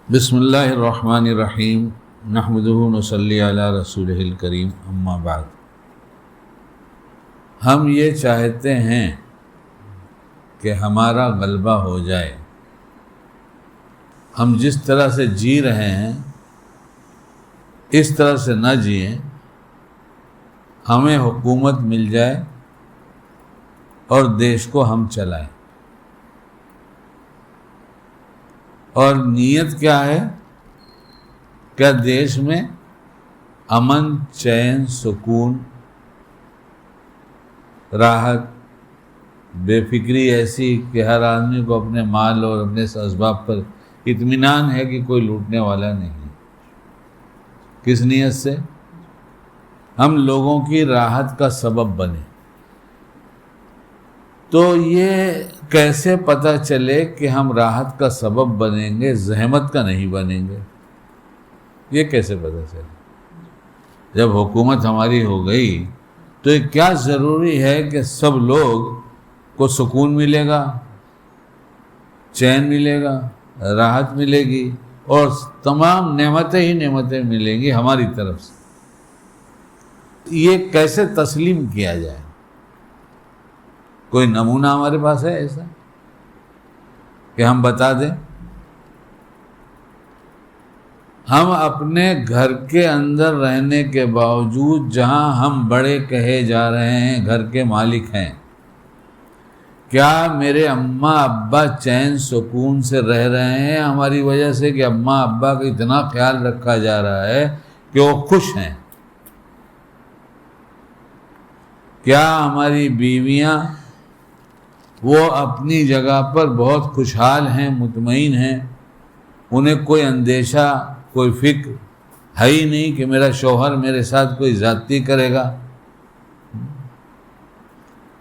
بسم اللہ الرحمن الرحیم نحمدہ ونصلی علی رسولہ الکریم اما بعد۔ ہم یہ چاہتے ہیں کہ ہمارا غلبہ ہو جائے، ہم جس طرح سے جی رہے ہیں اس طرح سے نہ جئیں، ہمیں حکومت مل جائے اور دیش کو ہم چلائیں۔ اور نیت کیا ہے؟ کیا دیش میں امن، چین، سکون، راحت، بے فکری ایسی کہ ہر آدمی کو اپنے مال اور اپنے اسباب پر اطمینان ہے کہ کوئی لوٹنے والا نہیں۔ کس نیت سے؟ ہم لوگوں کی راحت کا سبب بنے۔ تو یہ کیسے پتہ چلے کہ ہم راحت کا سبب بنیں گے، زحمت کا نہیں بنیں گے؟ یہ کیسے پتہ چلے؟ جب حکومت ہماری ہو گئی تو یہ کیا ضروری ہے کہ سب لوگ کو سکون ملے گا، چین ملے گا، راحت ملے گی اور تمام نعمتیں ہی نعمتیں ملیں گی ہماری طرف سے۔ یہ کیسے تسلیم کیا جائے؟ کوئی نمونہ ہمارے پاس ہے ایسا کہ ہم بتا دیں؟ ہم اپنے گھر کے اندر رہنے کے باوجود جہاں ہم بڑے کہے جا رہے ہیں، گھر کے مالک ہیں، کیا میرے اماں ابا چین سکون سے رہ رہے ہیں ہماری وجہ سے کہ اماں ابا کا اتنا خیال رکھا جا رہا ہے کہ وہ خوش ہیں؟ کیا ہماری بیویاں وہ اپنی جگہ پر بہت خوشحال ہیں، مطمئن ہیں، انہیں کوئی اندیشہ، کوئی فکر ہے ہی نہیں کہ میرا شوہر میرے ساتھ کوئی زیادتی کرے گا؟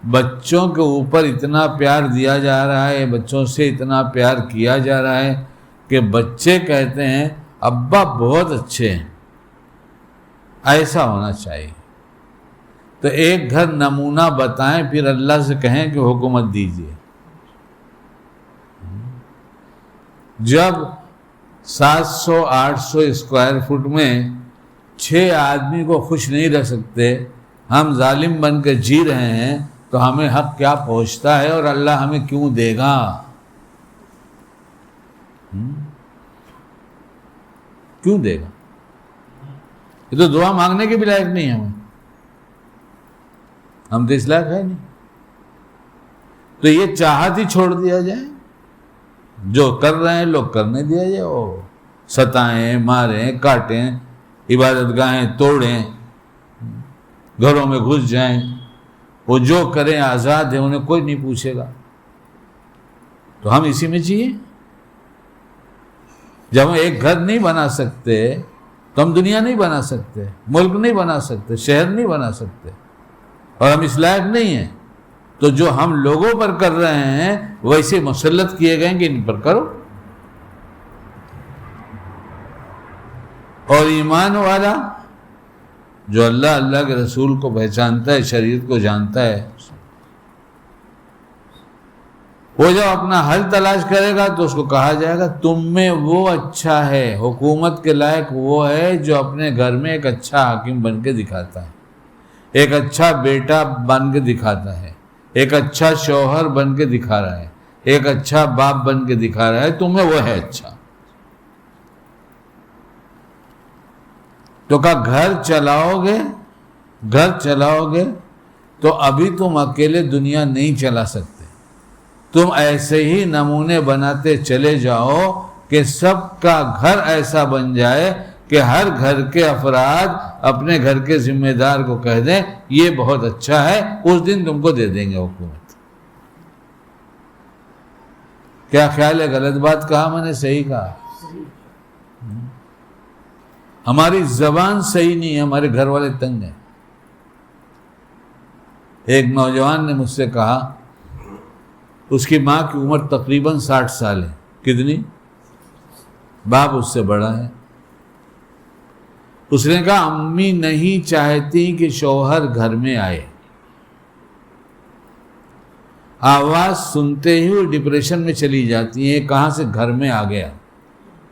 بچوں کے اوپر اتنا پیار دیا جا رہا ہے، بچوں سے اتنا پیار کیا جا رہا ہے کہ بچے کہتے ہیں ابا بہت اچھے ہیں، ایسا ہونا چاہیے۔ تو ایک گھر نمونہ بتائیں، پھر اللہ سے کہیں کہ حکومت دیجیے۔ جب 700-800 اسکوائر فٹ میں 6 آدمی کو خوش نہیں رکھ سکتے، ہم ظالم بن کے جی رہے ہیں، تو ہمیں حق کیا پہنچتا ہے اور اللہ ہمیں کیوں دے گا؟ کیوں دے گا؟ یہ تو دعا مانگنے کے بھی لائق نہیں ہے ہم تو اس لائق ہے نہیں۔ تو یہ چاہت ہی چھوڑ دیا جائے، جو کر رہے ہیں لوگ کرنے دیا جائے، وہ ستائیں، ماریں، کاٹیں، عبادت گاہیں توڑیں، گھروں میں گھس جائیں، وہ جو کریں آزاد ہیں، انہیں کوئی نہیں پوچھے گا۔ تو ہم اسی میں جیے۔ جب ہم ایک گھر نہیں بنا سکتے تو ہم دنیا نہیں بنا سکتے، ملک نہیں بنا سکتے، شہر نہیں بنا سکتے، اور ہم اس لائق نہیں ہیں۔ تو جو ہم لوگوں پر کر رہے ہیں ویسے مسلط کیے گئے کہ ان پر کرو۔ اور ایمان والا جو اللہ کے رسول کو پہچانتا ہے، شریعت کو جانتا ہے، وہ جب اپنا حل تلاش کرے گا تو اس کو کہا جائے گا تم میں وہ اچھا ہے، حکومت کے لائق وہ ہے جو اپنے گھر میں ایک اچھا حاکم بن کے دکھاتا ہے، ایک اچھا بیٹا بن کے دکھاتا ہے، ایک اچھا شوہر بن کے دکھا رہا ہے، ایک اچھا باپ بن کے دکھا رہا ہے، تمہیں وہ ہے اچھا۔ تو کہا گھر چلاؤ گے تو ابھی تم اکیلے دنیا نہیں چلا سکتے، تم ایسے ہی نمونے بناتے چلے جاؤ کہ سب کا گھر ایسا بن جائے کہ ہر گھر کے افراد اپنے گھر کے ذمہ دار کو کہہ دیں یہ بہت اچھا ہے، اس دن تم کو دے دیں گے حکومت۔ کیا خیال ہے؟ غلط بات کہا میں نے؟ صحیح کہا؟ ہماری زبان صحیح نہیں ہے، ہمارے گھر والے تنگ ہیں۔ ایک نوجوان نے مجھ سے کہا، اس کی ماں کی عمر تقریباً 60 سال ہے، کتنی؟ باپ اس سے بڑا ہے۔ اس نے کہا امی نہیں چاہتی کہ شوہر گھر میں آئے، آواز سنتے ہی وہ ڈپریشن میں چلی جاتی ہیں، کہاں سے گھر میں آ گیا۔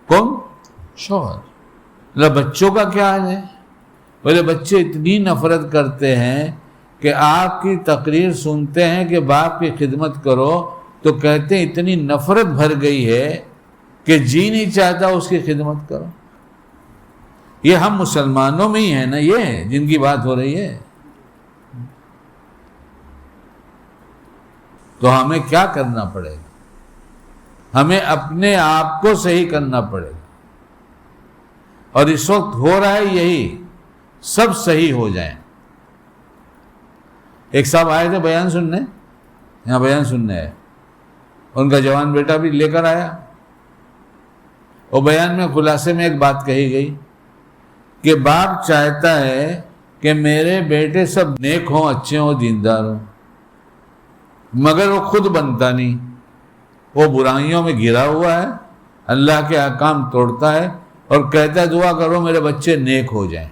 کون؟ شوہر۔ بچوں کا کیا حال ہے؟ بولے بچے اتنی نفرت کرتے ہیں کہ آپ کی تقریر سنتے ہیں کہ باپ کی خدمت کرو تو کہتے ہیں اتنی نفرت بھر گئی ہے کہ جی نہیں چاہتا اس کی خدمت کرو۔ یہ ہم مسلمانوں میں ہی ہیں نا، یہ جن کی بات ہو رہی ہے۔ تو ہمیں کیا کرنا پڑے گا؟ ہمیں اپنے آپ کو صحیح کرنا پڑے گا، اور اس وقت ہو رہا ہے یہی، سب صحیح ہو جائیں۔ ایک صاحب آئے تھے بیان سننے، یہاں بیان سننے ہے، ان کا جوان بیٹا بھی لے کر آیا، اور بیان میں خلاصے میں ایک بات کہی گئی کہ باپ چاہتا ہے کہ میرے بیٹے سب نیک ہوں، اچھے ہوں، دیندار ہوں، مگر وہ خود بنتا نہیں، وہ برائیوں میں گھرا ہوا ہے، اللہ کے احکام توڑتا ہے اور کہتا ہے دعا کرو میرے بچے نیک ہو جائیں۔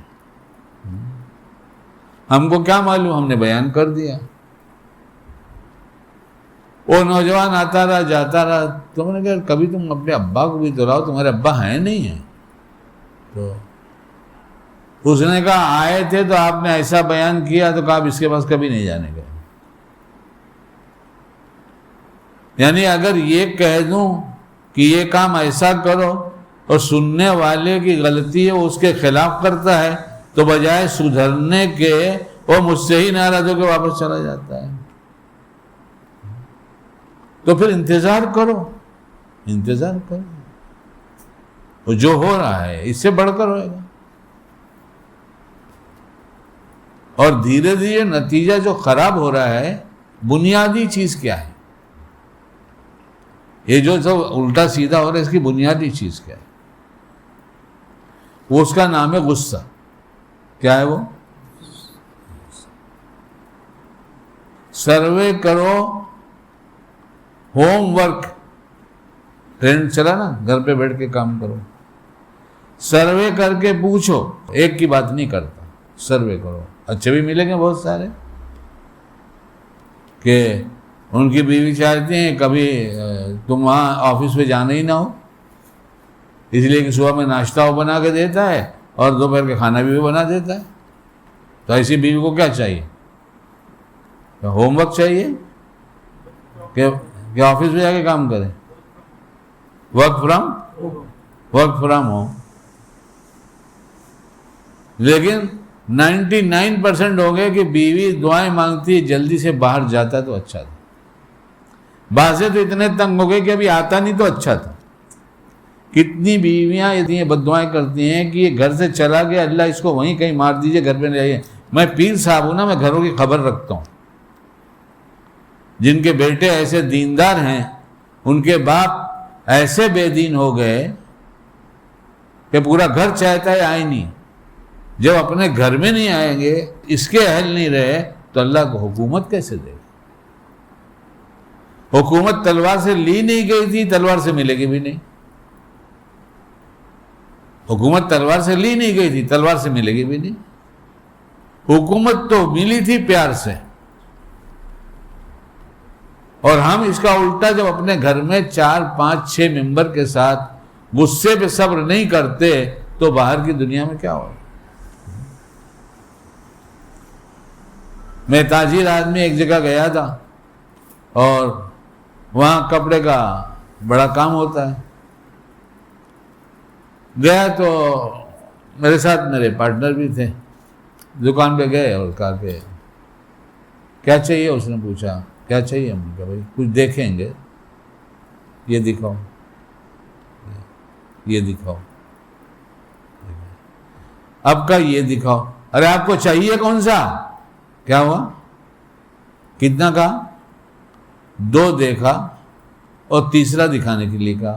ہم کو کیا معلوم، ہم نے بیان کر دیا۔ وہ نوجوان آتا رہا جاتا رہا، تم نے کہا کبھی تم اپنے ابا کو بھی تو لاؤ، تمہارے ابا ہیں نہیں ہیں؟ تو اس نے کہا آئے تھے تو آپ نے ایسا بیان کیا تو کہا آپ اس کے پاس کبھی نہیں جانے گئے۔ یعنی اگر یہ کہہ دوں کہ یہ کام ایسا کرو اور سننے والے کی غلطی ہے وہ اس کے خلاف کرتا ہے تو بجائے سدھرنے کے وہ مجھ سے ہی ناراض ہو کے واپس چلا جاتا ہے۔ تو پھر انتظار کرو، انتظار کرو، وہ جو ہو رہا ہے اس سے بڑھ کر ہوئے گا، اور دھیرے دھیرے نتیجہ جو خراب ہو رہا ہے، بنیادی چیز کیا ہے؟ یہ جو سب الٹا سیدھا ہو رہا ہے اس کی بنیادی چیز کیا ہے؟ وہ اس کا نام ہے غصہ۔ کیا ہے وہ؟ سروے کرو، ہوم ورک ٹرینڈ چلا نا، گھر پہ بیٹھ کے کام کرو، سروے کر کے پوچھو، ایک کی بات نہیں کرتا، سروے کرو، اچھے بھی ملیں گے بہت سارے کہ ان کی بیوی چاہتی ہیں کبھی تم وہاں آفس میں جانا ہی نہ ہو، اس لیے کہ صبح میں ناشتہ وہ بنا کے دیتا ہے اور دوپہر کے کھانا بھی بنا دیتا ہے۔ تو ایسی بیوی کو کیا چاہیے؟ ہوم ورک چاہیے کہ آفس میں جا کے کام کرے، ورک فرام ہوم۔ لیکن 99% ہو گئے کہ بیوی دعائیں مانگتی ہے، جلدی سے باہر جاتا تو اچھا تھا۔ بعضے تو اتنے تنگ ہو گئے کہ ابھی آتا نہیں تو اچھا تھا۔ کتنی بیویاں اتنی بددعائیں کرتی ہیں کہ یہ گھر سے چلا گیا، اللہ اس کو وہیں کہیں مار دیجئے، گھر پہ نہیں رہیے۔ میں پیر صاحب ہوں نا، میں گھروں کی خبر رکھتا ہوں۔ جن کے بیٹے ایسے دیندار ہیں، ان کے باپ ایسے بے دین ہو گئے کہ پورا گھر چاہتا ہے آئے نہیں۔ جب اپنے گھر میں نہیں آئیں گے، اس کے اہل نہیں رہے تو اللہ کو حکومت کیسے دے گا؟ حکومت تلوار سے لی نہیں گئی تھی، تلوار سے ملے گی بھی نہیں۔ حکومت تلوار سے لی نہیں گئی تھی، تلوار سے ملے گی بھی نہیں۔ حکومت تو ملی تھی پیار سے، اور ہم اس کا الٹا جب اپنے گھر میں 4 5 6 ممبر کے ساتھ غصے پہ صبر نہیں کرتے تو باہر کی دنیا میں کیا ہوگا؟ میں تاجر آدمی ایک جگہ گیا تھا اور وہاں کپڑے کا بڑا کام ہوتا ہے۔ گیا تو میرے ساتھ میرے پارٹنر بھی تھے، دکان پہ گئے اور کہا کہ کیا چاہیے؟ اس نے پوچھا کیا چاہیے؟ ہم نے کہا بھائی کچھ دیکھیں گے، یہ دکھاؤ، یہ دکھاؤ، اب کا یہ دکھاؤ۔ ارے آپ کو چاہیے کون سا؟ کیا ہوا؟ کتنا کہا؟ 2 دیکھا اور تیسرا دکھانے کے لیے کہا،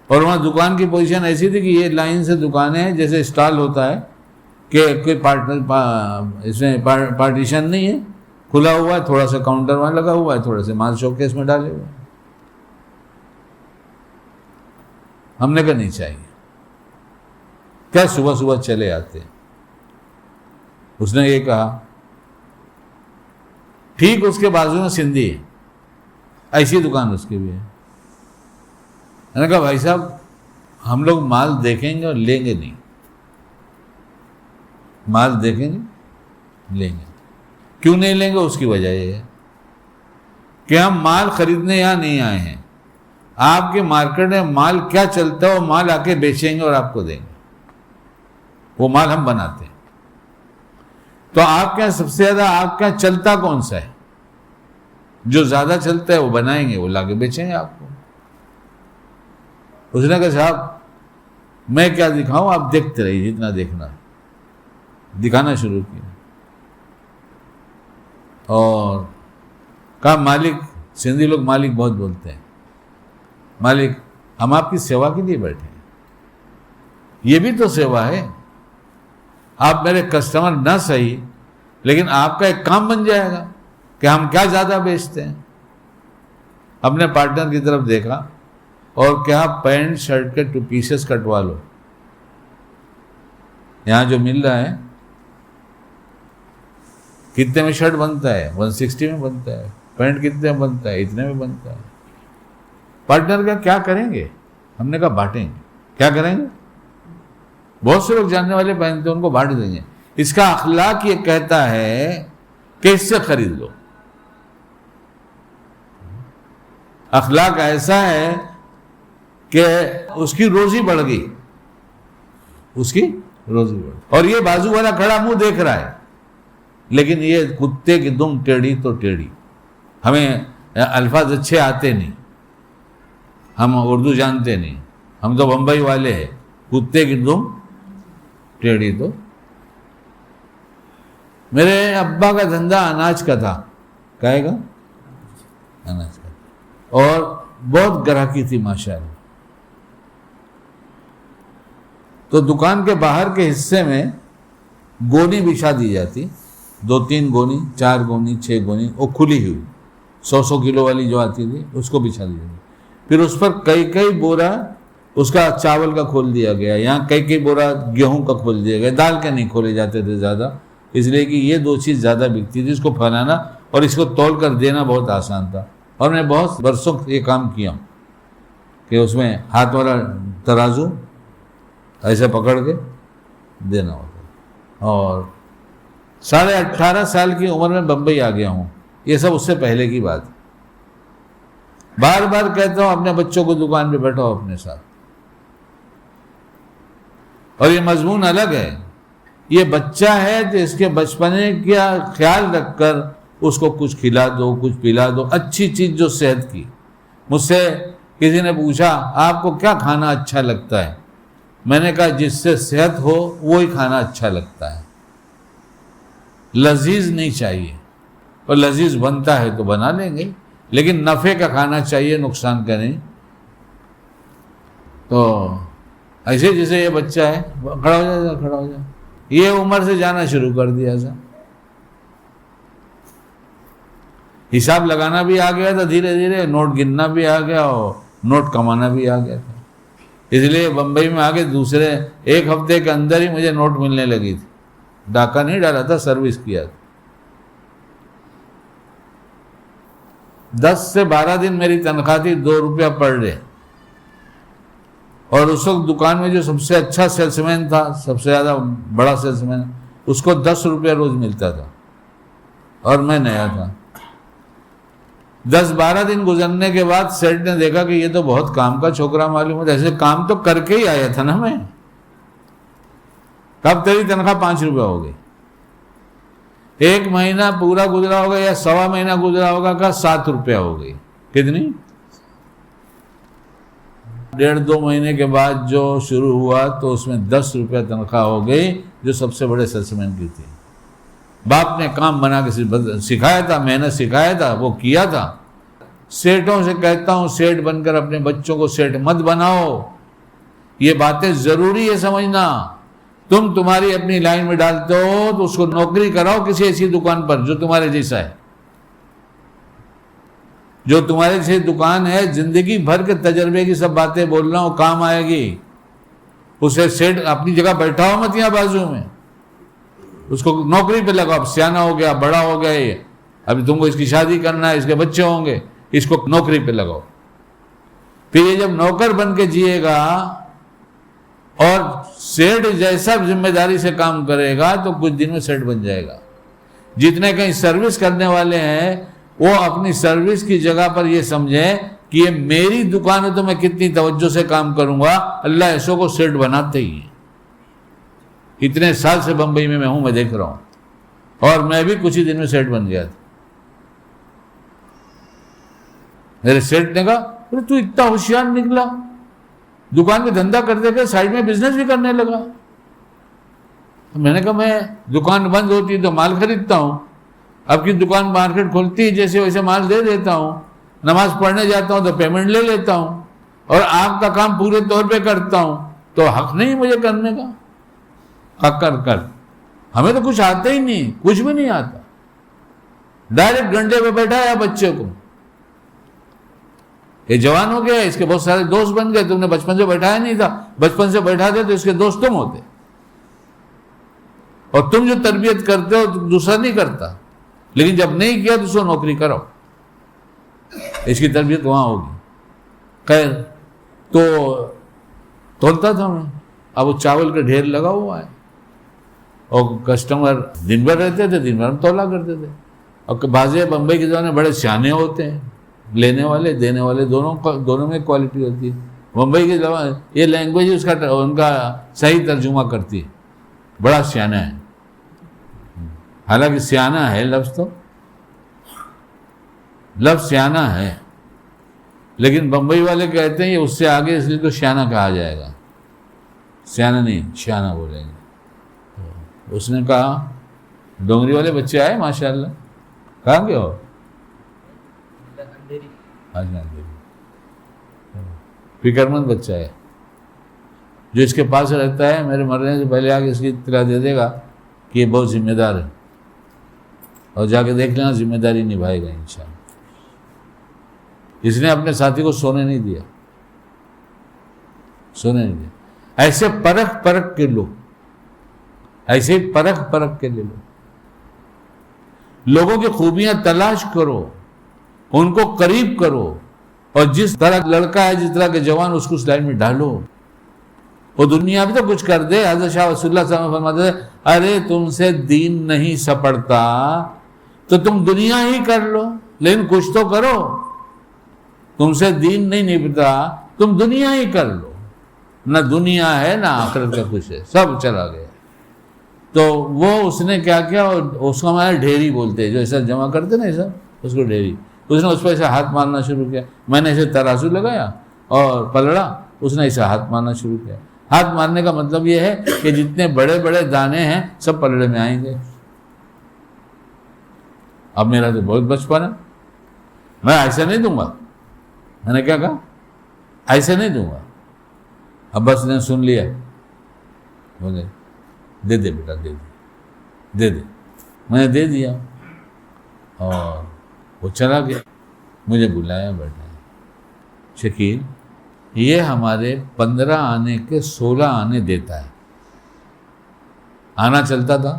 اور وہاں دکان کی پوزیشن ایسی تھی کہ یہ لائن سے دکانیں ہیں، جیسے اسٹال ہوتا ہے کہ کوئی پارٹنر اس میں پارٹیشن نہیں ہے، کھلا ہوا ہے، تھوڑا سا کاؤنٹر وہاں لگا ہوا ہے، تھوڑا سا مال شوکیس میں ڈالے ہوئے۔ ہم نے کہا نہیں چاہیے، کیا صبح صبح چلے آتے؟ اس نے یہ کہا، ٹھیک اس کے بازو میں سندھی ہے، ایسی دکان اس کی بھی ہے۔ میں نے کہا بھائی صاحب ہم لوگ مال دیکھیں گے اور لیں گے نہیں. مال دیکھیں گے لیں گے. کیوں نہیں لیں گے؟ اس کی وجہ یہ ہے کہ ہم مال خریدنے یہاں نہیں آئے ہیں. آپ کے مارکیٹ میں مال کیا چلتا ہے وہ مال آ کے بیچیں گے اور آپ کو دیں گے. وہ مال ہم بناتے ہیں. تو آپ کے یہاں سب سے زیادہ آپ کے یہاں چلتا کون سا ہے؟ جو زیادہ چلتا ہے وہ بنائیں گے، وہ لا کے بیچیں گے آپ کو. اس نے کہا صاحب میں کیا دکھاؤں، آپ دیکھتے رہیے جتنا دیکھنا ہے. دکھانا شروع کیا اور کہا مالک، سندھی لوگ مالک بہت بولتے ہیں، مالک ہم آپ کی سیوا کے لیے بیٹھے ہیں. یہ بھی تو سیوا ہے. آپ میرے کسٹمر نہ صحیح لیکن آپ کا ایک کام بن جائے گا کہ ہم کیا زیادہ بیچتے ہیں. اپنے پارٹنر کی طرف دیکھا اور کیا پینٹ شرٹ کے 2 پیسز کٹوا لو. یہاں جو مل رہا ہے کتنے میں شرٹ بنتا ہے؟ 160 میں بنتا ہے. پینٹ کتنے میں بنتا ہے؟ اتنے میں بنتا ہے. پارٹنر کا کیا کریں گے؟ ہم نے کہا بانٹیں گے. کیا کریں گے؟ بہت سے لوگ جاننے والے پہنتے ہیں، ان کو بانٹ دیں گے. اس کا اخلاق یہ کہتا ہے کہ اس سے خرید لو. اخلاق ایسا ہے کہ اس کی روزی بڑھ گئی، اس کی روزی بڑھ گئی. اور یہ بازو والا کھڑا منہ دیکھ رہا ہے لیکن یہ کتے کی دم ٹیڑھی تو ٹیڑھی. ہمیں الفاظ اچھے آتے نہیں، ہم اردو جانتے نہیں، ہم تو بمبئی والے ہیں. کتے کی دم ٹیڑھی تو. میرے ابا کا دھندا اناج کا تھا. کہے گا اناج کا. اور بہت گراہکی تھی ماشاءاللہ. تو دکان کے باہر کے حصے میں گونی بچھا دی جاتی، 2-3 گونی، 4 گونی، 6 گونی، وہ کھلی ہوئی 100 کلو والی جو آتی تھی اس کو بچھا دی جاتی. پھر اس پر کئی بورا اس کا چاول کا کھول دیا گیا، یہاں کئی بورا گیہوں کا کھول دیا گیا. دال کے نہیں کھولے جاتے تھے زیادہ، اس لیے کہ یہ 2 چیز زیادہ بکتی تھی. اس کو پھیلانا اور اس کو تول کر دینا بہت آسان تھا. اور میں بہت برسوں یہ کام کیا ہوں کہ اس میں ہاتھ والا ترازو ایسے پکڑ کے دینا ہوتا. اور 18.5 سال کی عمر میں بمبئی آ گیا ہوں. یہ سب اس سے پہلے کی بات. بار بار کہتا ہوں اپنے بچوں کو دکان پہ بیٹھاؤ اپنے ساتھ. اور یہ مضمون الگ ہے. یہ بچہ ہے تو اس کے بچپنے کا خیال رکھ کر اس کو کچھ کھلا دو، کچھ پلا دو، اچھی چیز جو صحت کی. مجھ سے کسی نے پوچھا آپ کو کیا کھانا اچھا لگتا ہے؟ میں نے کہا جس سے صحت ہو وہی کھانا اچھا لگتا ہے. لذیذ نہیں چاہیے، اور لذیذ بنتا ہے تو بنا لیں گے لیکن نفع کا کھانا چاہیے، نقصان کا نہیں. تو ایسے جیسے یہ بچہ ہے کھڑا ہو جائے. یہ عمر سے جانا شروع کر دیا تھا. حساب لگانا بھی آ گیا تھا دھیرے دھیرے، نوٹ گننا بھی آ گیا اور نوٹ کمانا بھی آ گیا تھا. اس لیے بمبئی میں آگے دوسرے 1 ہفتے کے اندر ہی مجھے نوٹ ملنے لگی تھی. ڈاکہ نہیں ڈالا تھا، سروس کیا تھا. 10 سے 12 دن میری تنخواہ تھی 2 روپیہ پر ڈے. اور اس وقت دکان میں جو سب سے اچھا سیلس مین تھا، سب سے زیادہ بڑا سیلس مین، اس کو 10 روپیہ روز ملتا تھا اور میں نیا تھا. 10-12 دن گزرنے کے بعد سیٹ نے دیکھا کہ یہ تو بہت کام کا چھوکرا معلوم ہوتا ہے، ایسے کام تو کر کے ہی آیا تھا نا میں. کب تیری تنخواہ 5 روپیہ ہو گئی. 1 مہینہ پورا گزرا ہوگا یا 1.25 مہینہ گزرا ہوگا کا 7 روپیہ ہو گئی. کتنی؟ 1.5-2 مہینے کے بعد جو شروع ہوا تو اس میں 10 روپیہ تنخواہ ہو گئی جو سب سے بڑے سیلس مین کی تھی. باپ نے کام بنا کے سکھایا تھا، محنت سکھایا تھا، وہ کیا تھا. سیٹوں سے کہتا ہوں سیٹ بن کر اپنے بچوں کو سیٹ مت بناؤ. یہ باتیں ضروری ہے سمجھنا. تمہاری اپنی لائن میں ڈالتے ہو تو اس کو نوکری کراؤ کسی ایسی دکان پر جو تمہارے جیسا ہے، جو تمہارے جیسے دکان ہے. زندگی بھر کے تجربے کی سب باتیں بول رہا ہوں، کام آئے گی. اسے سیٹ اپنی جگہ بیٹھا ہو مت یہاں بازو میں، اس کو نوکری پہ لگاؤ. اب سیانا ہو گیا، بڑا ہو گیا، یہ ابھی تم کو اس کی شادی کرنا ہے، اس کے بچے ہوں گے، اس کو نوکری پہ لگاؤ. پھر یہ جب نوکر بن کے جیے گا اور سیٹ جیسا ذمہ داری سے کام کرے گا تو کچھ دن میں سیٹ بن جائے گا. جتنے کہیں سروس کرنے والے ہیں وہ اپنی سروس کی جگہ پر یہ سمجھیں کہ یہ میری دکان ہے تو میں کتنی توجہ سے کام کروں گا. اللہ ایسوں کو سیٹ بناتے ہی ہیں. اتنے سال سے بمبئی میں ہوں، میں دیکھ رہا ہوں، اور میں بھی کچھ ہی دن میں سیٹ بن گیا تھا. میرے سیٹ نے کہا ارے تو اتنا ہوشیار نکلا، دکان میں دھندا کرتے کہ سائڈ میں بزنس بھی کرنے لگا. میں نے کہا میں دکان بند ہوتی ہے تو مال خریدتا ہوں، اب کی دکان مارکیٹ کھلتی ہے جیسے ویسے مال دے دیتا ہوں، نماز پڑھنے جاتا ہوں تو پیمنٹ لے لیتا ہوں، اور آپ کا کام پورے طور پہ کرتا ہوں، تو حق نہیں مجھے کرنے کا. حق کر ہمیں تو کچھ آتا ہی نہیں، کچھ بھی نہیں آتا. ڈائریکٹ گھنٹے پہ بیٹھایا بچے کو، یہ جوان ہو گیا، اس کے بہت سارے دوست بن گئے. تم نے بچپن سے بیٹھایا نہیں تھا، بچپن سے بیٹھا دے تو اس کے دوست تم ہوتے، اور تم جو تربیت کرتے ہو تو دوسرا نہیں کرتا. لیکن جب نہیں کیا تو اس کو نوکری کرو، اس کی تربیت وہاں ہوگی. خیر تو تولتا تھا میں، اب وہ چاول کا ڈھیر لگا ہوا ہے، اور کسٹمر دن بھر رہتے تھے، دن بھر ہم تولا کرتے تھے. اور بعض بمبئی کے زمانے بڑے سیانے ہوتے ہیں، لینے والے دینے والے دونوں میں کوالٹی ہوتی ہے. بمبئی کے زمانے یہ لینگویج اس کا ان کا صحیح ترجمہ کرتی ہے، بڑا سیانہ ہے. حالانکہ سیانہ ہے لفظ سیانہ ہے، لیکن بمبئی والے کہتے ہیں یہ اس سے آگے، اس لیے تو سیانہ کہا جائے گا. سیانہ نہیں، شانہ بولیں گے. اس نے کہا ڈونگری والے بچے آئے ماشاءاللہ. کہاں گئے ہو؟ فکر مند بچہ ہے جو اس کے پاس رہتا ہے. میرے مرنے سے پہلے آ کے اس کی اطلاع دے دے گا کہ یہ بہت ذمہ دار ہے، اور جا کے دیکھ لینا ذمہ داری نبھائے گا انشاءاللہ. اس نے اپنے ساتھی کو سونے نہیں دیا، سونے نہیں دیا. ایسے پرکھ کے لو، ایسے ہی پرکھ کے لے لو. لوگوں کی خوبیاں تلاش کرو، ان کو قریب کرو، اور جس طرح لڑکا ہے، جس طرح کے جوان، اس کو اس لائن میں ڈالو. وہ دنیا بھی تو کچھ کر دے. حضرت شاہ ولی اللہ صلی اللہ علیہ وسلم فرماتے تھے ارے تم سے دین نہیں سپڑتا تو تم دنیا ہی کر لو، لیکن کچھ تو کرو. تم سے دین نہیں نبھتا، تم دنیا ہی کر لو. نہ دنیا ہے نہ آخرت کا کچھ ہے، سب چلا گیا. تو وہ اس نے کیا کیا، اس کو ہمارے ڈھیری بولتے ہیں، جو ایسا جمع کرتے نا ایسا، اس کو ڈھیری. اس نے اس پہ ایسا ہاتھ مارنا شروع کیا. میں نے ایسے ترازو لگایا اور پلڑا، اس نے ایسا ہاتھ مارنا شروع کیا. ہاتھ مارنے کا مطلب یہ ہے کہ جتنے بڑے بڑے دانے ہیں سب پلڑے میں آئیں گے. اب میرا تو بہت بچپن ہے، میں ایسے نہیں دوں گا. میں نے کیا کہا؟ ایسے نہیں دوں گا. ابس نے سن لیا، بولے دے دے بیٹا، دے دے. میں نے دے دیا اور وہ چلا گیا. مجھے بلایا، بیٹھا شکیل یہ ہمارے 15 آنے کے 16 آنے دیتا ہے. آنا چلتا تھا،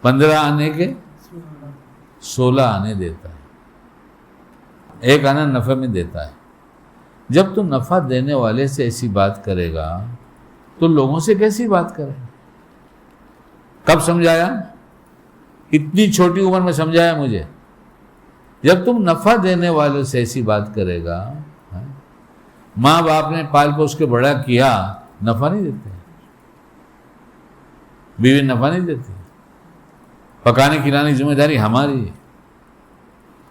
15 آنے کے 16 آنے دیتا ہے. ایک آنا نفع میں دیتا ہے. جب تو نفع دینے والے سے ایسی بات کرے گا تو لوگوں سے کیسی بات کرے گا؟ کب سمجھایا؟ اتنی چھوٹی عمر میں سمجھایا مجھے. جب تم نفع دینے والوں سے ایسی بات کرے گا، ماں باپ نے پال پوس کے بڑا کیا، نفع نہیں دیتے. بیوی نفع نہیں دیتی. پکانے کھلانے کی ذمہ داری ہماری ہے.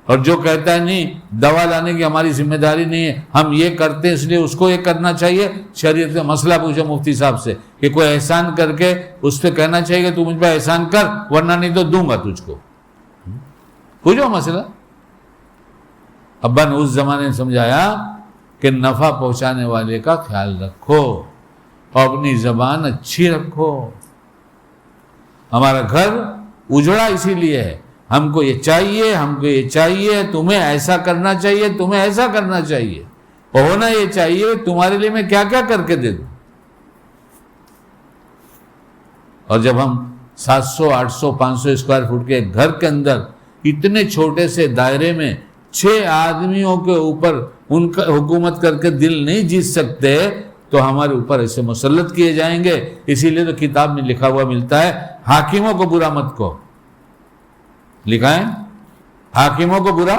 اور جو کہتا ہے نہیں دوا لانے کی ہماری ذمہ داری نہیں ہے، ہم یہ کرتے ہیں اس لیے اس کو یہ کرنا چاہیے. شریعت کا مسئلہ پوچھو مفتی صاحب سے کہ کوئی احسان کر کے اس پہ کہنا چاہیے کہ تو مجھ پہ احسان کر ورنہ نہیں تو دوں گا تجھ کو. پوچھو مسئلہ. ابا نے اس زمانے میں سمجھایا کہ نفع پہنچانے والے کا خیال رکھو اور اپنی زبان اچھی رکھو. ہمارا گھر اجڑا اسی لیے ہے. ہم کو یہ چاہیے، ہم کو یہ چاہیے، تمہیں ایسا کرنا چاہیے، تمہیں ایسا کرنا چاہیے، اور ہونا یہ چاہیے تمہارے لیے میں کیا کیا کر کے دے دوں. اور جب ہم 700 800 500 اسکوائر فٹ کے گھر کے اندر اتنے چھوٹے سے دائرے میں 6 آدمیوں کے اوپر ان کا حکومت کر کے دل نہیں جیت سکتے، تو ہمارے اوپر ایسے مسلط کیے جائیں گے. اسی لیے تو کتاب میں لکھا ہوا ملتا ہے حاکموں کو برا مت کہو. لکھا ہے حاکموں کو برا.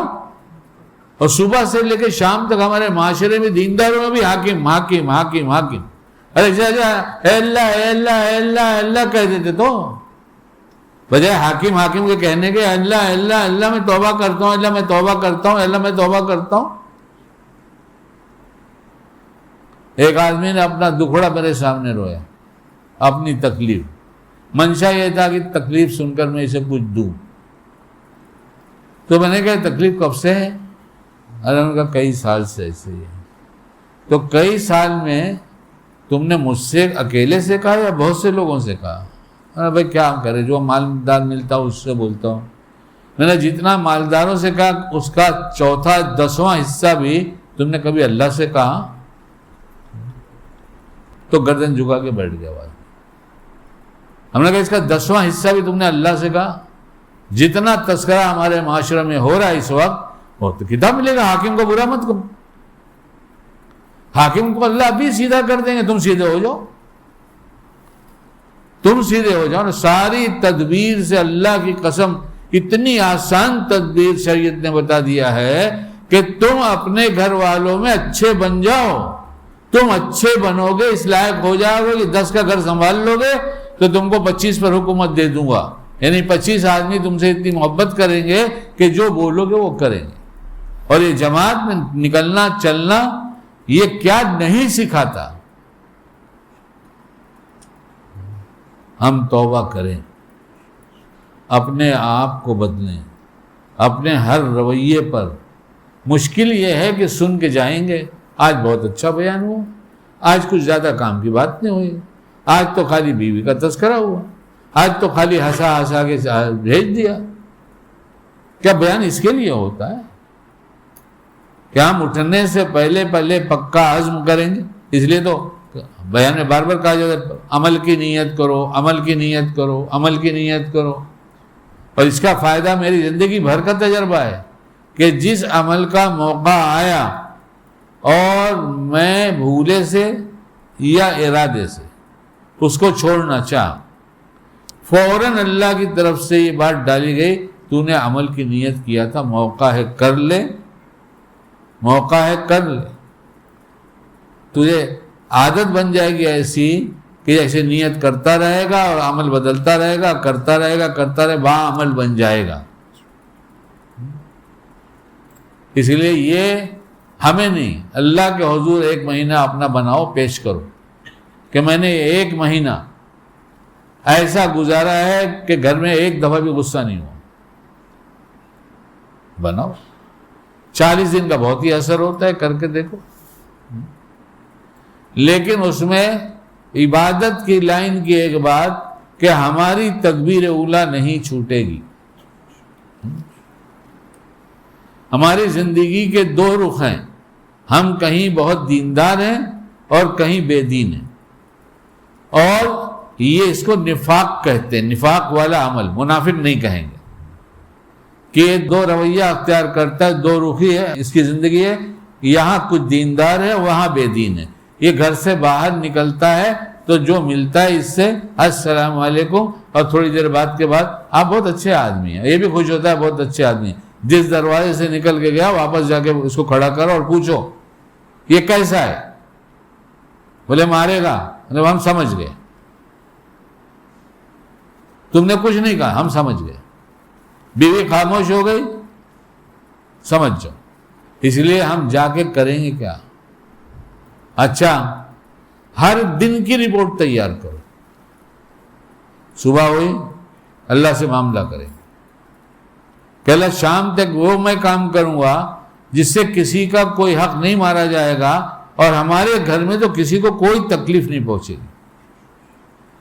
اور صبح سے لے کے شام تک ہمارے معاشرے میں دینداروں میں بھی حاکم حاکم حاکم حاکم. ارے اے اللہ اے اللہ اے اللہ اے اللہ کہہ دیتے تو بجائے حاکم حاکم کے کہنے کے اللہ اللہ اللہ میں توبہ کرتا ہوں, اللہ میں توبہ کرتا ہوں, اللہ میں توبہ کرتا ہوں. ایک آدمی نے اپنا دکھڑا میرے سامنے رویا, اپنی تکلیف. منشا یہ تھا کہ تکلیف سن کر میں اسے کچھ دوں. تو میں نے کہا تکلیف کب سے ہے؟ ارے ان کا کئی سال سے ایسے ہی ہے. تو کئی سال میں تم نے مجھ سے اکیلے سے کہا یا بہت سے لوگوں سے کہا؟ ارے بھائی کیا کرے, جو مالدار ملتا ہوں اس سے بولتا ہوں. میں نے جتنا مالداروں سے کہا اس کا چوتھا 10واں حصہ بھی تم نے کبھی اللہ سے کہا؟ تو گردن جھکا کے بیٹھ گیا. ہم نے کہا اس کا 10واں حصہ بھی تم نے اللہ سے کہا؟ جتنا تذکرہ ہمارے معاشرے میں ہو رہا ہے اس وقت, اور تو کتاب ملے گا حاکم کو برا مت کرو. حاکم کو اللہ بھی سیدھا کر دیں گے, تم سیدھے ہو جاؤ, تم سیدھے ہو جاؤ. ساری تدبیر سے اللہ کی قسم اتنی آسان تدبیر شریعت نے بتا دیا ہے کہ تم اپنے گھر والوں میں اچھے بن جاؤ. تم اچھے بنو گے, اس لائق ہو جاؤ گے کہ 10 کا گھر سنبھال لو گے تو تم کو 25 پر حکومت دے دوں گا. یعنی 25 آدمی تم سے اتنی محبت کریں گے کہ جو بولو گے وہ کریں گے. اور یہ جماعت میں نکلنا چلنا یہ کیا نہیں سکھاتا. ہم توبہ کریں, اپنے آپ کو بدلیں, اپنے ہر رویے پر. مشکل یہ ہے کہ سن کے جائیں گے آج بہت اچھا بیان ہوا, آج کچھ زیادہ کام کی بات نہیں ہوئی, آج تو خالی بیوی کا تذکرہ ہوا, آج تو خالی ہنسا ہنسا کے بھیج دیا. کیا بیان اس کے لیے ہوتا ہے؟ کیا ہم اٹھنے سے پہلے پکا عزم کریں گے؟ اس لیے تو بیان میں بار بار کہا جاتا ہے عمل کی نیت کرو, عمل کی نیت کرو, عمل کی نیت کرو. اور اس کا فائدہ میری زندگی بھر کا تجربہ ہے کہ جس عمل کا موقع آیا اور میں بھولے سے یا ارادے سے اس کو چھوڑنا چاہ, فوراً اللہ کی طرف سے یہ بات ڈالی گئی تو نے عمل کی نیت کیا تھا, موقع ہے کر لے, موقع ہے کر لے. تجھے عادت بن جائے گی ایسی کہ ایسے نیت کرتا رہے گا اور عمل بدلتا رہے گا, کرتا رہے گا, کرتا رہے, وہاں عمل بن جائے گا. اس لیے یہ ہمیں نہیں, اللہ کے حضور 1 مہینہ اپنا بناؤ, پیش کرو کہ میں نے 1 مہینہ ایسا گزارا ہے کہ گھر میں ایک دفعہ بھی غصہ نہیں ہوا. بناؤ. 40 دن کا بہت ہی اثر ہوتا ہے, کر کے دیکھو. لیکن اس میں عبادت کی لائن کی ایک بات کہ ہماری تکبیر اولیٰ نہیں چھوٹے گی. ہماری زندگی کے 2 رخ ہیں, ہم کہیں بہت دیندار ہیں اور کہیں بے دین ہیں. اور یہ اس کو نفاق کہتے ہیں, نفاق والا عمل. منافق نہیں کہیں گے کہ یہ 2 رویہ اختیار کرتا ہے, 2 رخی ہے اس کی زندگی ہے. یہاں کچھ دیندار ہے, وہاں بے دین ہے. یہ گھر سے باہر نکلتا ہے تو جو ملتا ہے اس سے السلام علیکم, اور تھوڑی دیر بعد کے بعد آپ بہت اچھے آدمی ہیں, یہ بھی خوش ہوتا ہے بہت اچھے آدمی ہیں. جس دروازے سے نکل کے گیا واپس جا کے اس کو کھڑا کرو اور پوچھو یہ کیسا ہے, بولے مارے گا. ہم سمجھ گئے, تم نے کچھ نہیں کہا, ہم سمجھ گئے. بیوی خاموش ہو گئی, سمجھ جاؤ. اس لیے ہم جا کے کریں گے کیا؟ اچھا, ہر دن کی رپورٹ تیار کرو. صبح ہوئی اللہ سے معاملہ کریں کہ اللہ شام تک وہ میں کام کروں گا جس سے کسی کا کوئی حق نہیں مارا جائے گا, اور ہمارے گھر میں تو کسی کو کوئی تکلیف نہیں پہنچے گی,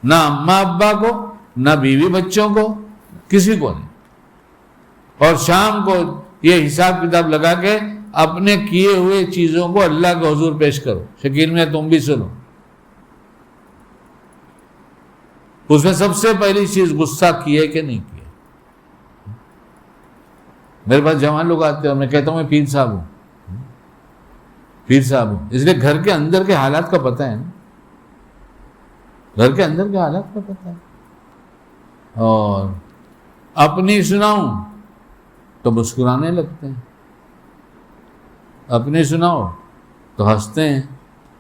نہ اماں ابا کو, نہ بیوی بچوں کو, کسی کو نہیں. اور شام کو یہ حساب کتاب لگا کے اپنے کیے ہوئے چیزوں کو اللہ کے حضور پیش کرو. شکیل میں تم بھی سنو, اس میں سب سے پہلی چیز غصہ کیے کہ نہیں کیا. میرے پاس جوان لوگ آتے ہیں اور میں کہتا ہوں میں پیر صاحب ہوں, پیر صاحب، اس لیے گھر کے اندر کے حالات کا پتہ ہے نا، گھر کے اندر کے حالات کا پتہ ہے. اور اپنی سناؤں تو مسکرانے لگتے ہیں، اپنی سناؤ تو ہنستے ہیں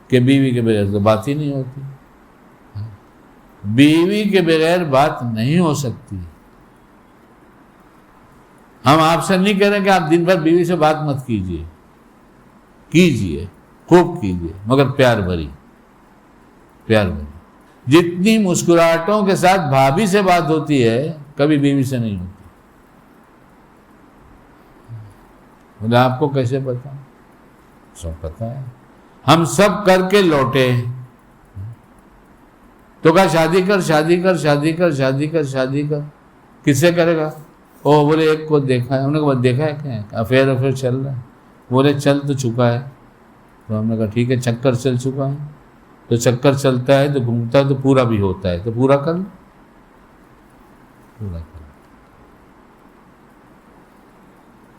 کہ بیوی کے بغیر تو بات ہی نہیں ہوتی. بیوی کے بغیر بات نہیں ہو سکتی. ہم آپ سے نہیں کہہ رہے کہ آپ دن بھر بیوی سے بات مت کیجیے، کیجیے، خوب کیجیے، مگر پیار بھری، پیار بھری. جتنی مسکراہٹوں کے ساتھ بھابھی سے بات ہوتی ہے کبھی بیوی سے نہیں ہوتی. بولے آپ کو کیسے پتا؟ سب پتا ہے. ہم سب کر کے لوٹے تو کہا شادی کر شادی کر شادی کر شادی کر شادی کر. کس سے کرے گا؟ او بولے ایک کو دیکھا ہے. ہم نے کہا دیکھا ہے کیا؟ افیئر چل رہا ہے. بولے چل تو چکا ہے. تو ہم نے کہا ٹھیک ہے، چکر چل چکا ہے تو چکر چلتا ہے تو گھومتا ہے تو پورا بھی ہوتا ہے، تو پورا کر لو، پورا کر لو.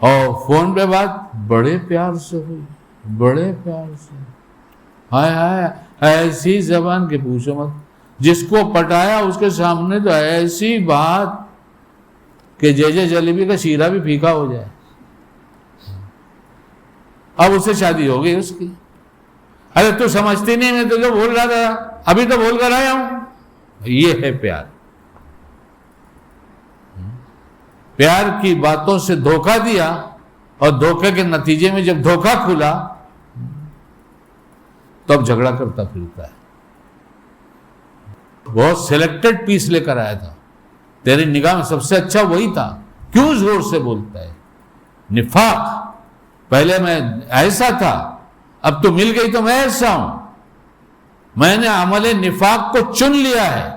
اور فون پہ بات بڑے پیار سے ہوئی، بڑے پیار سے. ہائے ہائے، ایسی زبان کے پوچھو مت. جس کو پٹایا اس کے سامنے تو ایسی بات کہ جیسے جلیبی کا شیرہ بھی پھیکا ہو جائے. اب اس سے شادی ہو گئی اس کی. ارے تو سمجھتی نہیں، میں تو جو بول رہا تھا ابھی تو بول کر آیا ہوں. یہ ہے پیار. پیار کی باتوں سے دھوکہ دیا اور دھوکے کے نتیجے میں جب دھوکہ کھلا تو اب جھگڑا کرتا پھرتا ہے. بہت سلیکٹڈ پیس لے کر آیا تھا، تیری نگاہ میں سب سے اچھا وہی تھا، کیوں زور سے بولتا ہے؟ نفاق. پہلے میں ایسا تھا، اب تو مل گئی تو میں ایسا ہوں. میں نے عمل نفاق کو چن لیا ہے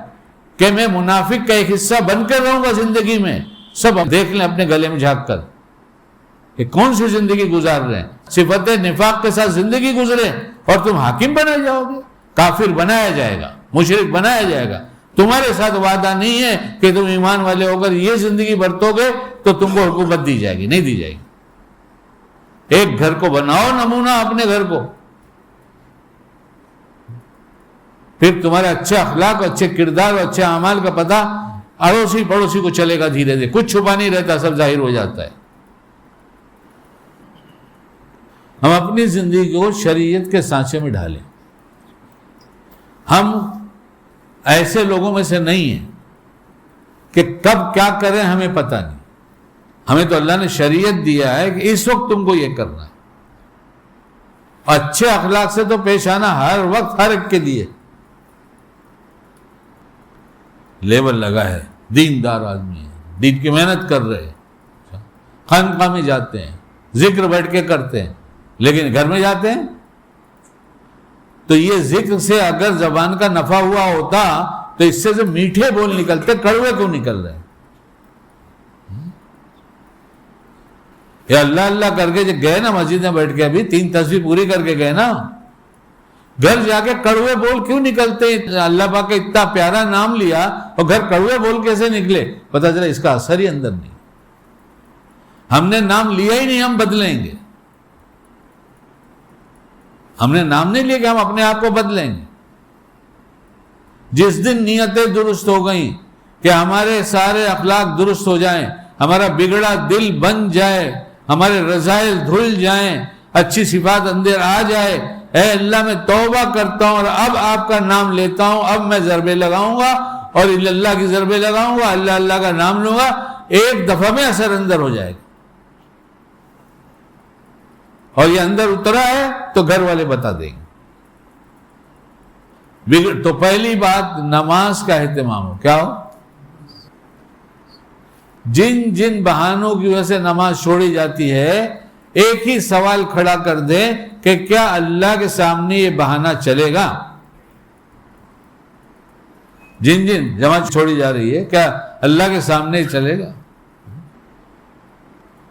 کہ میں منافق کا ایک حصہ بن کر رہوں گا زندگی میں. سب دیکھ لیں اپنے گلے میں جھانک کر کہ کون سی زندگی گزار رہے ہیں. صفت نفاق کے ساتھ زندگی گزرے اور تم حاکم بنائے جاؤ گے، کافر بنایا جائے گا، مشرک بنایا جائے گا. تمہارے ساتھ وعدہ نہیں ہے کہ تم ایمان والے ہو کر یہ زندگی برتو گے تو تم کو حکومت دی جائے گی، نہیں دی جائے گی. ایک گھر کو بناؤ نمونہ اپنے گھر کو، پھر تمہارے اچھے اخلاق، اچھے کردار اور اچھے اعمال کا پتہ اڑوسی پڑوسی کو چلے گا. دھیرے دھیرے کچھ چھپا نہیں رہتا، سب ظاہر ہو جاتا ہے. ہم اپنی زندگی کو شریعت کے سانچے میں ڈھالیں. ہم ایسے لوگوں میں سے نہیں ہیں کہ کب کیا کریں ہمیں پتہ نہیں. ہمیں تو اللہ نے شریعت دیا ہے کہ اس وقت تم کو یہ کرنا ہے. اچھے اخلاق سے تو پیش آنا ہر وقت ہر ایک کے لیے. لیبل لگا ہے، دیندار آدمی ہے، دین کی محنت کر رہے ہیں، خانقاہ میں جاتے ہیں، ذکر بیٹھ کے کرتے ہیں، لیکن گھر میں جاتے ہیں تو یہ ذکر سے اگر زبان کا نفع ہوا ہوتا تو اس سے جو میٹھے بول نکلتے، کڑوے کیوں نکل رہے ہیں؟ یا اللہ اللہ کر کے جو گئے نا مسجد میں بیٹھ کے، ابھی 3 تسبیح پوری کر کے گئے نا، گھر جا کے کڑوے بول کیوں نکلتے؟ اللہ پاک کا اتنا پیارا نام لیا اور گھر کڑوے بول کیسے نکلے؟ پتہ چلا اس کا اثر ہی اندر نہیں. ہم نے نام لیا ہی نہیں ہم بدلیں گے. ہم نے نام نہیں لیا کہ ہم اپنے آپ کو بدلیں گے. جس دن نیتیں درست ہو گئیں کہ ہمارے سارے اخلاق درست ہو جائیں، ہمارا بگڑا دل بن جائے، ہمارے رذائل دھل جائیں، اچھی صفات اندر آ جائے، اے اللہ میں توبہ کرتا ہوں اور اب آپ کا نام لیتا ہوں، اب میں ضربے لگاؤں گا اور اللہ کی ضربے لگاؤں گا، اللہ اللہ کا نام لوں گا، ایک دفعہ میں اثر اندر ہو جائے گا. اور یہ اندر اترا ہے تو گھر والے بتا دیں گے. تو پہلی بات نماز کا اہتمام ہو. کیا ہو؟ جن جن بہانوں کی وجہ سے نماز چھوڑی جاتی ہے، ایک ہی سوال کھڑا کر دیں کہ کیا اللہ کے سامنے یہ بہانہ چلے گا؟ جن جن جماعت چھوڑی جا رہی ہے کیا اللہ کے سامنے چلے گا؟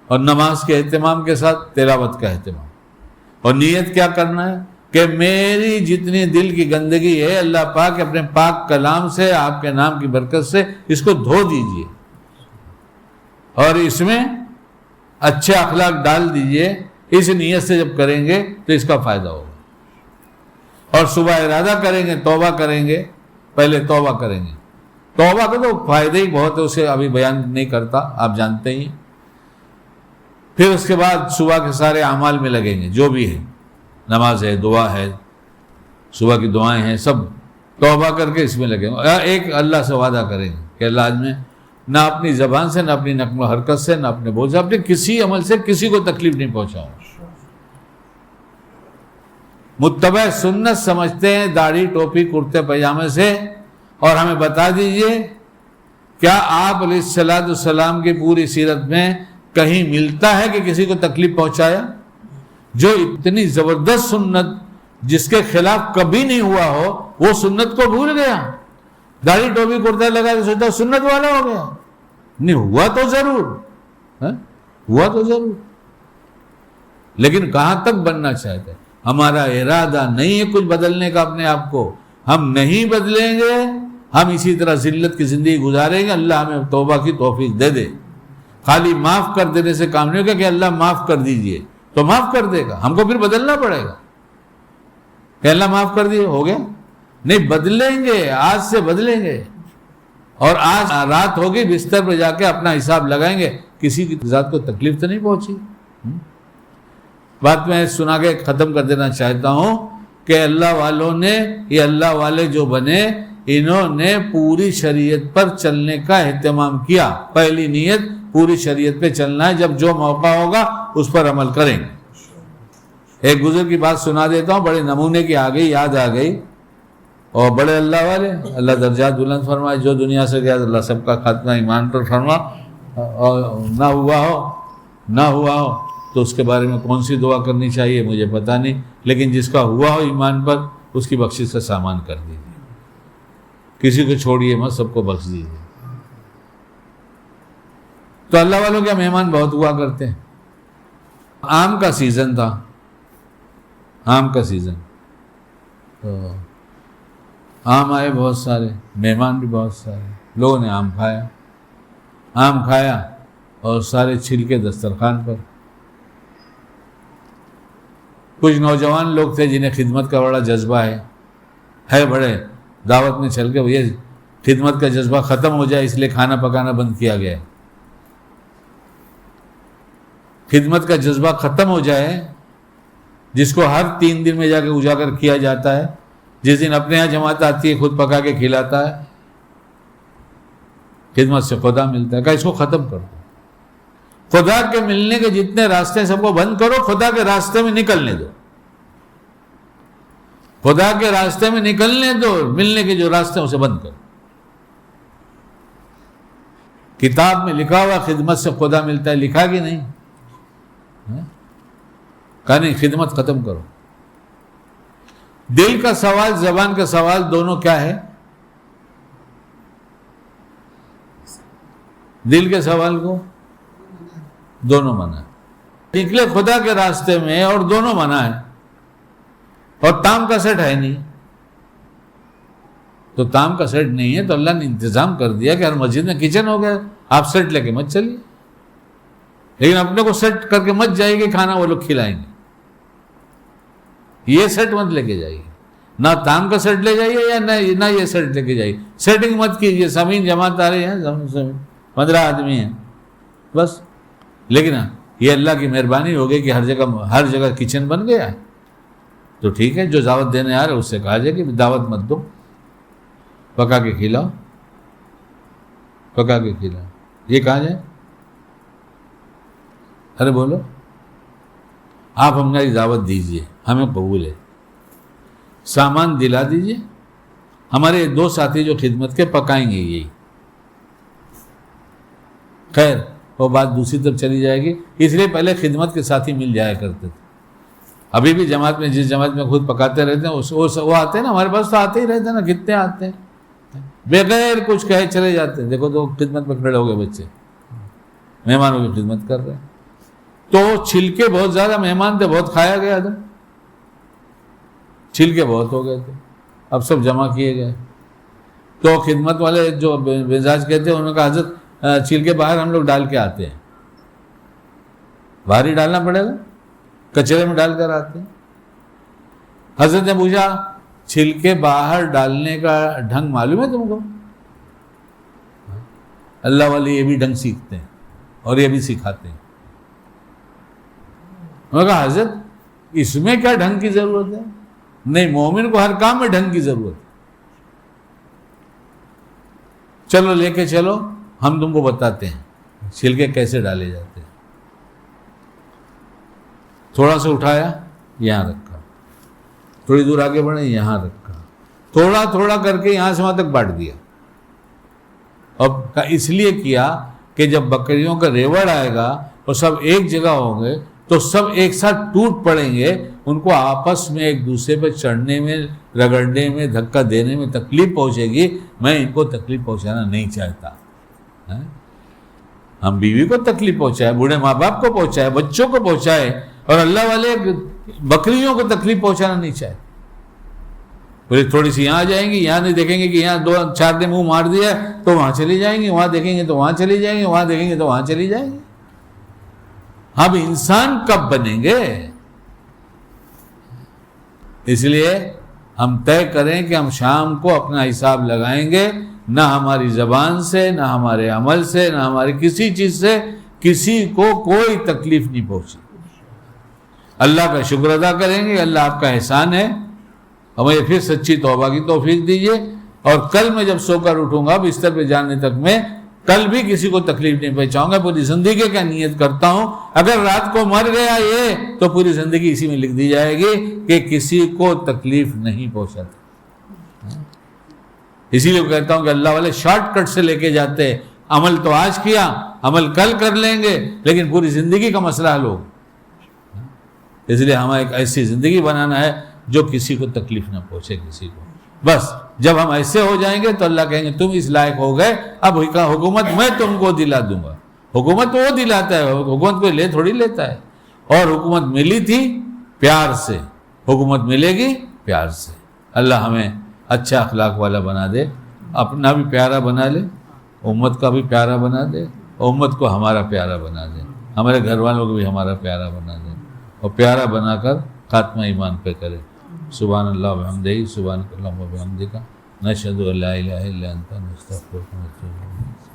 اور نماز کے اہتمام کے ساتھ تلاوت کا اہتمام. اور نیت کیا کرنا ہے کہ میری جتنی دل کی گندگی ہے اللہ پاک اپنے پاک کلام سے، آپ کے نام کی برکت سے اس کو دھو دیجئے اور اس میں اچھے اخلاق ڈال دیجئے، اس نیت سے جب کریں گے تو اس کا فائدہ ہوگا۔ اور صبح ارادہ کریں گے، توبہ کریں گے، پہلے توبہ کریں گے۔ توبہ کا تو فائدہ ہی بہت ہے، اسے ابھی بیان نہیں کرتا، آپ جانتے ہی۔ پھر اس کے بعد صبح کے سارے اعمال میں لگیں گے، جو بھی ہے، نماز ہے، دعا ہے، صبح کی دعائیں ہیں، سب توبہ کر کے اس میں لگیں گے۔ ایک اللہ سے وعدہ کریں گے کہ اللہ آج میں نہ اپنی زبان سے، نہ اپنی نقل و حرکت سے، نہ اپنے بول سے، اپنے کسی عمل سے کسی کو تکلیف نہیں پہنچاؤں۔ متبع سنت سمجھتے ہیں داڑھی، ٹوپی، کرتے پاجامے سے، اور ہمیں بتا دیجئے کیا آپ علیہ السلام کی پوری سیرت میں کہیں ملتا ہے کہ کسی کو تکلیف پہنچایا؟ جو اتنی زبردست سنت جس کے خلاف کبھی نہیں ہوا ہو، وہ سنت کو بھول گیا، داڑھی ٹوپی کرتا لگا تو سوچتا سنت والا ہو گیا۔ نہیں، ہوا تو ضرور، ہوا تو ضرور، لیکن کہاں تک بننا چاہتے ہیں؟ ہمارا ارادہ نہیں ہے کچھ بدلنے کا اپنے آپ کو، ہم نہیں بدلیں گے، ہم اسی طرح ذلت کی زندگی گزاریں گے۔ اللہ ہمیں توبہ کی توفیق دے دے۔ خالی معاف کر دینے سے کام نہیں ہوگا کہ اللہ معاف کر دیجئے، تو معاف کر دے گا، ہم کو پھر بدلنا پڑے گا کہ اللہ معاف کر دیے ہو گیا؟ نہیں، بدلیں گے، آج سے بدلیں گے، اور آج رات ہوگی بستر پہ جا کے اپنا حساب لگائیں گے، کسی کی ذات کو تکلیف تو نہیں پہنچی۔ بات میں سنا کے ختم کر دینا چاہتا ہوں کہ اللہ والوں نے، یہ اللہ والے جو بنے، انہوں نے پوری شریعت پر چلنے کا اہتمام کیا۔ پہلی نیت پوری شریعت پہ چلنا ہے، جب جو موقع ہوگا اس پر عمل کریں گے۔ ایک بزرگ کی بات سنا دیتا ہوں، بڑے نمونے کی آ گئی، یاد آ گئی، اور بڑے اللہ والے، اللہ درجات بلند فرمائے، جو دنیا سے گیا اللہ سب کا خاتمہ ایمان پر فرما، اور نہ ہوا ہو تو اس کے بارے میں کون سی دعا کرنی چاہیے مجھے پتہ نہیں، لیکن جس کا ہوا ہو ایمان پر اس کی بخشش کا سامان کر دیجیے، کسی کو چھوڑیے مت، سب کو بخش دیجیے۔ تو اللہ والوں کے مہمان بہت ہوا کرتے ہیں۔ آم کا سیزن تھا، آم کا سیزن، تو آم آئے بہت سارے، مہمان بھی بہت سارے، لوگوں نے آم کھایا اور سارے چھلکے دسترخوان پر۔ کچھ نوجوان لوگ تھے جنہیں خدمت کا بڑا جذبہ ہے بڑے، دعوت میں چل کے یہ خدمت کا جذبہ ختم ہو جائے اس لیے کھانا پکانا بند کیا گیا ہے۔ خدمت کا جذبہ ختم ہو جائے، جس کو ہر 3 دن میں جا کے اجاگر کیا جاتا ہے، جس دن اپنے یہاں جماعت آتی ہے خود پکا کے کھلاتا ہے، خدمت سے خدا ملتا ہے، کہ اس کو ختم کر دو۔ خدا کے ملنے کے جتنے راستے ہیں سب کو بند کرو، خدا کے راستے میں نکلنے دو، خدا کے راستے میں نکلنے دو، ملنے کے جو راستے ہیں اسے بند کرو۔ کتاب میں لکھا ہوا خدمت سے خدا ملتا ہے، لکھا کہ نہیں؟ کہا نہیں، خدمت ختم کرو۔ دل کا سوال، زبان کا سوال، دونوں کیا ہے؟ دل کے سوال کو دونوں منع ہے، نکلے خدا کے راستے میں اور دونوں منع ہے، اور تام کا سیٹ ہے نہیں، تو تام کا سیٹ نہیں ہے تو اللہ نے انتظام کر دیا کہ ہر مسجد میں کچن ہو گیا، آپ سیٹ لے کے مت چلیے، لیکن اپنے کو سیٹ کر کے مت جائیے کہ کھانا وہ لوگ کھلائیں گے، یہ سیٹ مت لے کے جائیے، نہ تام کا سیٹ لے جائیے یا نہ یہ سیٹ لے کے جائیے، سیٹنگ مت کیجیے۔ سمین جماعت آ رہی ہے، 15 آدمی ہیں بس، لیکن یہ اللہ کی مہربانی ہو گئی کہ ہر جگہ کچن بن گیا ہے، تو ٹھیک ہے، جو دعوت دینے آ رہے اس سے کہا جائے کہ دعوت مت دو، پکا کے کھلاؤ، پکا کے کھلاؤ، یہ کہا جائے۔ ارے بولو، آپ ہماری دعوت دیجئے، ہمیں قبول ہے، سامان دلا دیجئے، ہمارے 2 ساتھی جو خدمت کے پکائیں گے یہی، خیر وہ بات دوسری طرف چلی جائے گی، اس لیے پہلے خدمت کے ساتھی مل جایا کرتے تھے۔ ابھی بھی جماعت میں، جس جماعت میں خود پکاتے رہتے ہیں وہ آتے ہیں نا، ہمارے پاس تو آتے ہی رہتے ہیں نا، کتنے آتے ہیں، بغیر کچھ کہے چلے جاتے ہیں۔ دیکھو تو خدمت میں کھڑے ہو گئے بچے، مہمانوں کی خدمت کر رہے ہیں، تو چھلکے بہت زیادہ مہمان تھے، بہت کھایا گیا تھا، چھلکے بہت ہو گئے تھے، اب سب جمع کیے گئے، تو خدمت والے جو مزاج کہتے ہیں انہوں نے کہا حضرت چھلکے باہر ہم لوگ ڈال کے آتے ہیں، باہر ہی ڈالنا پڑے گا، کچرے میں ڈال کر آتے ہیں۔ حضرت نے پوچھا چھلکے باہر ڈالنے کا ڈھنگ معلوم ہے تم کو؟ اللہ والے یہ بھی ڈھنگ سیکھتے ہیں اور یہ بھی سکھاتے ہیں۔ میں کہا حضرت اس میں کیا ڈھنگ کی ضرورت ہے؟ نہیں، مومن کو ہر کام میں ڈھنگ کی ضرورت ہے۔ چلو لے کے چلو، ہم تم کو بتاتے ہیں چھلکے کیسے ڈالے جاتے ہیں۔ تھوڑا سا اٹھایا، یہاں رکھا، تھوڑی دور آگے بڑھے، یہاں رکھا، تھوڑا تھوڑا کر کے یہاں سے وہاں تک بانٹ دیا۔ اب اس لیے کیا کہ جب بکریوں کا ریوڑ آئے گا اور سب ایک جگہ ہوں گے تو سب ایک ساتھ ٹوٹ پڑیں گے، ان کو آپس میں ایک دوسرے پہ چڑھنے میں، رگڑنے میں، دھکا دینے میں تکلیف پہنچے گی۔ میں ان کو تکلیف پہنچانا نہیں چاہتا۔ ہم بیوی کو تکلیف پہنچائے، بوڑھے ماں باپ کو پہنچائے، بچوں کو پہنچائے، اور اللہ والے بکریوں کو تکلیف پہنچانا نہیں چاہے۔ بولے تھوڑی سی یہاں جائیں گی، یہاں نہیں دیکھیں گے کہ یہاں 2-4 نے منہ مار دیا تو وہاں چلی جائیں گے، وہاں دیکھیں گے تو وہاں چلی جائیں گے، وہاں دیکھیں گے تو وہاں چلی جائیں گے۔ ہم انسان کب بنیں گے؟ اس لیے ہم طے کریں کہ ہم شام کو اپنا حساب لگائیں گے، نہ ہماری زبان سے، نہ ہمارے عمل سے، نہ ہماری کسی چیز سے کسی کو کوئی تکلیف نہیں پہنچی۔ اللہ کا شکر ادا کریں گے، اللہ آپ کا احسان ہے، ہمیں پھر سچی توبہ کی توفیق دیجیے۔ اور کل میں جب سو کر اٹھوں گا بستر پہ جانے تک میں کل بھی کسی کو تکلیف نہیں پہنچاؤں گا، پوری زندگی کا نیت کرتا ہوں۔ اگر رات کو مر گیا یہ تو پوری زندگی اسی میں لکھ دی جائے گی کہ کسی کو تکلیف نہیں پہنچاتا۔ اسی لیے کہتا ہوں کہ اللہ والے شارٹ کٹ سے لے کے جاتے، عمل تو آج کیا، عمل کل کر لیں گے، لیکن پوری زندگی کا مسئلہ حل ہو۔ اس لیے ہمیں ایک ایسی زندگی بنانا ہے جو کسی کو تکلیف نہ پہنچے کسی کو۔ بس جب ہم ایسے ہو جائیں گے تو اللہ کہیں گے تم اس لائق ہو گئے، اب حکومت میں تم کو دلا دوں گا۔ حکومت وہ دلاتا ہے، حکومت کوئی لے تھوڑی لیتا ہے۔ اور حکومت ملی تھی پیار سے، حکومت ملے گی پیار سے۔ اللہ ہمیں اچھا اخلاق والا بنا دے، اپنا بھی پیارا بنا لے، امت کا بھی پیارا بنا دے، امت کو ہمارا پیارا بنا دے، ہمارے گھر والوں کو بھی ہمارا پیارا بنا دے، اور پیارا بنا کر خاتمہ ایمان پہ کرے۔ سبحان اللہ وبحمدہ، سبحانک اللہم وبحمدک، نشہد ان لا الہ الا انت، نستغفرک ونتوب الیک۔